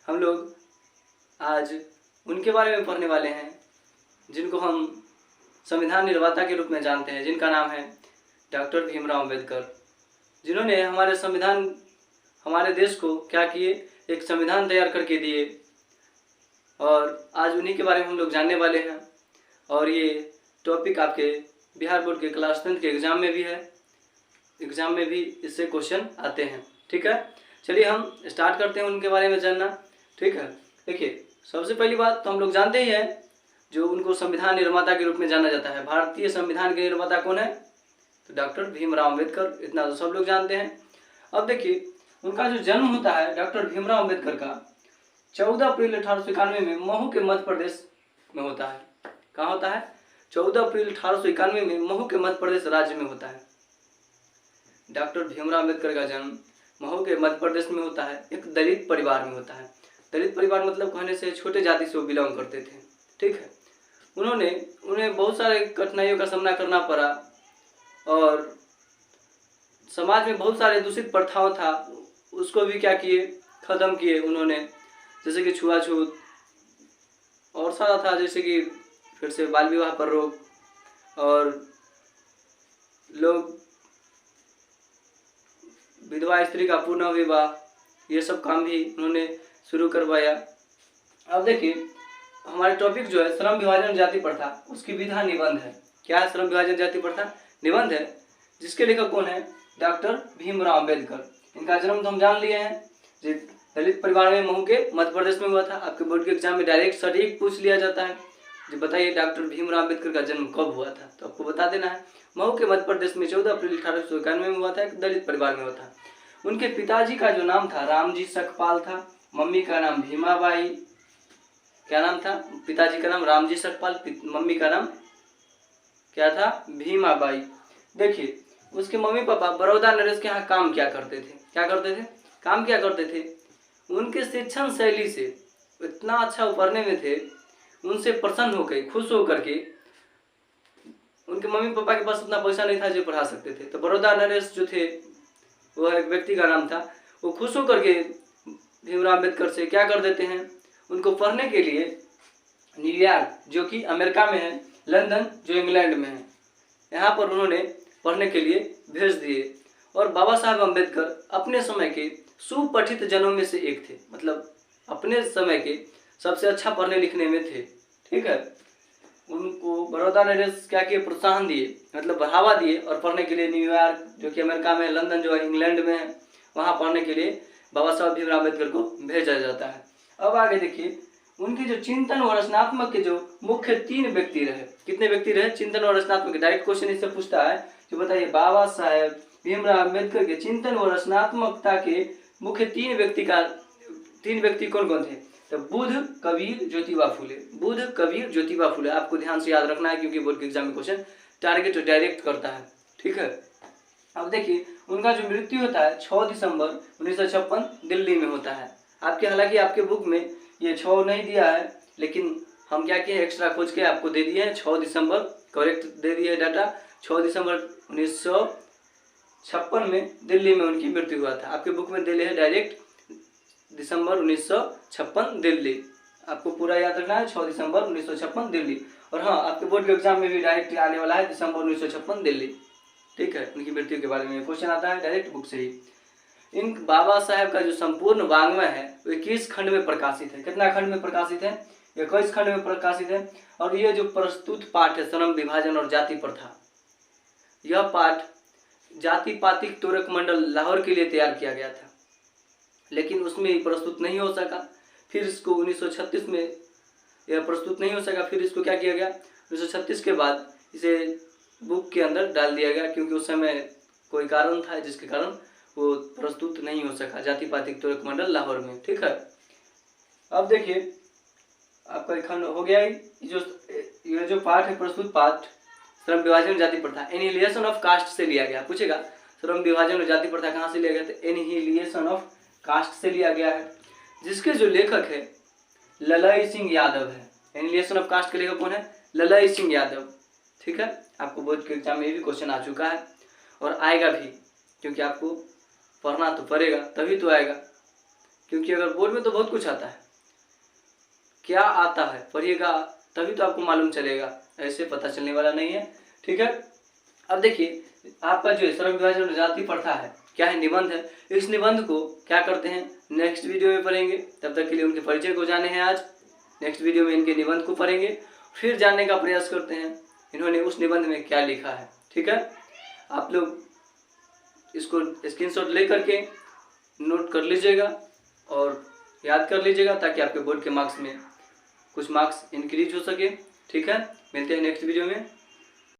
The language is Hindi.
हम लोग आज उनके बारे में पढ़ने वाले हैं जिनको हम संविधान निर्माता के रूप में जानते हैं, जिनका नाम है डॉक्टर भीमराव अंबेडकर, जिन्होंने हमारे देश को क्या किए, एक संविधान तैयार करके दिए। और आज उन्हीं के बारे में हम लोग जानने वाले हैं। और ये टॉपिक आपके बिहार बोर्ड के क्लास 10 के एग्ज़ाम में भी है, एग्ज़ाम में भी इससे क्वेश्चन आते हैं। ठीक है, चलिए हम स्टार्ट करते हैं उनके बारे में जानना। ठीक है, देखिए सबसे पहली बात तो हम लोग जानते ही हैं, जो उनको संविधान निर्माता के रूप में जाना जाता है। भारतीय संविधान के निर्माता कौन है? तो डॉक्टर भीमराव अंबेडकर, इतना तो सब लोग जानते हैं। अब देखिए उनका जो जन्म होता है डॉक्टर भीमराव अंबेडकर का 14 अप्रैल 1891 में महू के मध्य प्रदेश में होता है। कहाँ होता है? 14 अप्रैल 1891 में महू के मध्य प्रदेश राज्य में होता है। डॉक्टर भीमराव अंबेडकर का जन्म महू के मध्य प्रदेश में होता है, एक दलित परिवार में होता है। दलित परिवार मतलब कहने से छोटे जाति से वो बिलोंग करते थे। ठीक है, उन्हें बहुत सारे कठिनाइयों का सामना करना पड़ा और समाज में बहुत सारे दूषित प्रथाओं था, उसको भी क्या किए, ख़त्म किए उन्होंने, जैसे कि छुआछूत और सारा था, जैसे कि फिर से बाल विवाह पर रोक और लोग विधवा स्त्री का पुनः विवाह, ये सब काम भी उन्होंने शुरू करवाया। अब देखिए हमारे टॉपिक जो है श्रम विभाजन जाति प्रथा, उसकी विधा निबंध है। क्या है श्रम विभाजन जाति प्रथा? निबंध है, जिसके लेखक कौन है? डॉक्टर भीमराव अंबेडकर। इनका जन्म तो हम जान लिए हैं, दलित परिवार में महू के मध्य प्रदेश में हुआ था। आपके बोर्ड के एग्जाम में डायरेक्ट सटीक पूछ लिया जाता है, जो बताइए डॉक्टर भीमराव अंबेडकर का जन्म कब हुआ था, तो आपको बता देना है। महू के मध्य प्रदेश में 14 अप्रैल 1891 में हुआ था, एक दलित परिवार में हुआ था। उनके पिताजी का जो नाम था रामजी सकपाल था, मम्मी का नाम भीमाबाई। क्या नाम था? पिताजी का नाम रामजी सकपाल, मम्मी का नाम क्या था? भीमाबाई। देखिए उसके मम्मी पापा बड़ौदा नरेश के यहाँ काम क्या करते थे? काम क्या करते थे? उनके शिक्षण शैली से इतना अच्छा पढ़ने में थे, उनसे प्रसन्न होकर, खुश होकर के, उनके मम्मी पापा के पास उतना पैसा नहीं था जो पढ़ा सकते थे, तो बड़ौदा नरेश जो थे, वो एक व्यक्ति का नाम था, वो खुश होकर के भीमराव अंबेडकर से क्या कर देते हैं, उनको पढ़ने के लिए न्यूयॉर्क जो कि अमेरिका में है, लंदन जो इंग्लैंड में है, यहाँ पर उन्होंने पढ़ने के लिए भेज दिए। और बाबा साहब अम्बेडकर अपने समय के सुपठित जनों में से एक थे, मतलब अपने समय के सबसे अच्छा पढ़ने लिखने में थे। ठीक है, उनको बड़ौदा नरेश क्या किए, प्रोत्साहन दिए, मतलब बढ़ावा दिए, और पढ़ने के लिए न्यूयॉर्क जो कि अमेरिका में, लंदन जो है इंग्लैंड में है, वहाँ पढ़ने के लिए बाबा साहब भीमराव अम्बेडकर को भेजा जाता है। अब आगे देखिए उनके जो चिंतन और रचनात्मक के जो मुख्य 3 व्यक्ति रहे, कितने व्यक्ति रहे? चिंतन और रचनात्मक, डायरेक्ट क्वेश्चन इससे पूछता है, जो बताइए बाबा साहेब भीमराव अंबेडकर के चिंतन और रचनात्मकता के मुख्य 3 व्यक्ति कौन कौन थे? तो बुद्ध, कबीर, ज्योतिबा फुले। बुद्ध, कबीर, ज्योतिबा फुले, आपको ध्यान से याद रखना है क्योंकि बोर्ड के एग्जाम में क्वेश्चन टारगेट डायरेक्ट करता है। ठीक है, अब देखिए उनका जो मृत्यु होता है 6 दिसंबर 1956 दिल्ली में होता है। हालांकि आपके बुक में ये 6 नहीं दिया है, लेकिन हम क्या किए, एक्स्ट्रा खोज के आपको दे दिए हैं 6 दिसंबर, करेक्ट दे दिए डाटा। 6 दिसंबर 1956 में दिल्ली में उनकी मृत्यु हुआ था। आपके बुक में दिल्ली है डायरेक्ट दिसंबर 1956 दिल्ली, आपको पूरा याद रखना है 6 दिसंबर 1956 दिल्ली। और हाँ, आपके बोर्ड के एग्जाम में भी डायरेक्ट आने वाला है दिसंबर 1956 दिल्ली। ठीक है, उनकी मृत्यु के बारे में क्वेश्चन आता है डायरेक्ट बुक से ही। इन बाबा साहेब का जो संपूर्ण वाङ्मय है वो 21 खंड में प्रकाशित है। कितना खंड में प्रकाशित है? 21 खंड में प्रकाशित है। और ये जो प्रस्तुत पाठ है श्रम विभाजन और जाति प्रथा, यह पाठ जाति पातिक तोरक मंडल लाहौर के लिए तैयार किया गया था, लेकिन उसमें प्रस्तुत नहीं हो सका। फिर इसको 1936 में यह प्रस्तुत नहीं हो सका, फिर इसको क्या किया गया, 1936 के बाद इसे बुक के अंदर डाल दिया गया, क्योंकि उस समय कोई कारण था जिसके कारण वो प्रस्तुत नहीं हो सका, जाति पातिक तोरक मंडल लाहौर में। ठीक है, अब देखिए आपका खंड हो गया। ये जो पाठ है, प्रस्तुत पाठ श्रम विभाजन जाति प्रथा, एनिहिलेशन ऑफ कास्ट से लिया गया। पूछेगा श्रम विभाजन और जाति प्रथा कहाँ से लिया गया? तो एनिहिलेशन ऑफ कास्ट से लिया गया है, जिसके जो लेखक है ललई सिंह यादव है। एनिहिलेशन ऑफ कास्ट के लेखक कौन है? ललई सिंह यादव। ठीक है, आपको बोर्ड के एग्जाम में भी क्वेश्चन आ चुका है और आएगा भी, क्योंकि आपको पढ़ना तो पड़ेगा, तभी तो आएगा। क्योंकि अगर बोर्ड में तो बहुत कुछ आता है, क्या आता है पढ़िएगा तभी तो आपको मालूम चलेगा, ऐसे पता चलने वाला नहीं है। ठीक है, अब देखिए आपका जो श्रम विभाजन और जाति प्रथा है, क्या है, निबंध है। इस निबंध को क्या करते हैं, नेक्स्ट वीडियो में पढ़ेंगे। तब तक के लिए उनके परिचय को जाने हैं आज, नेक्स्ट वीडियो में इनके निबंध को पढ़ेंगे, फिर जानने का प्रयास करते हैं इन्होंने उस निबंध में क्या लिखा है। ठीक है, आप लोग इसको स्क्रीनशॉट ले करके नोट कर लीजिएगा और याद कर लीजिएगा, ताकि आपके बोर्ड के मार्क्स में कुछ मार्क्स इंक्रीज हो सके। ठीक है, मिलते हैं नेक्स्ट वीडियो में।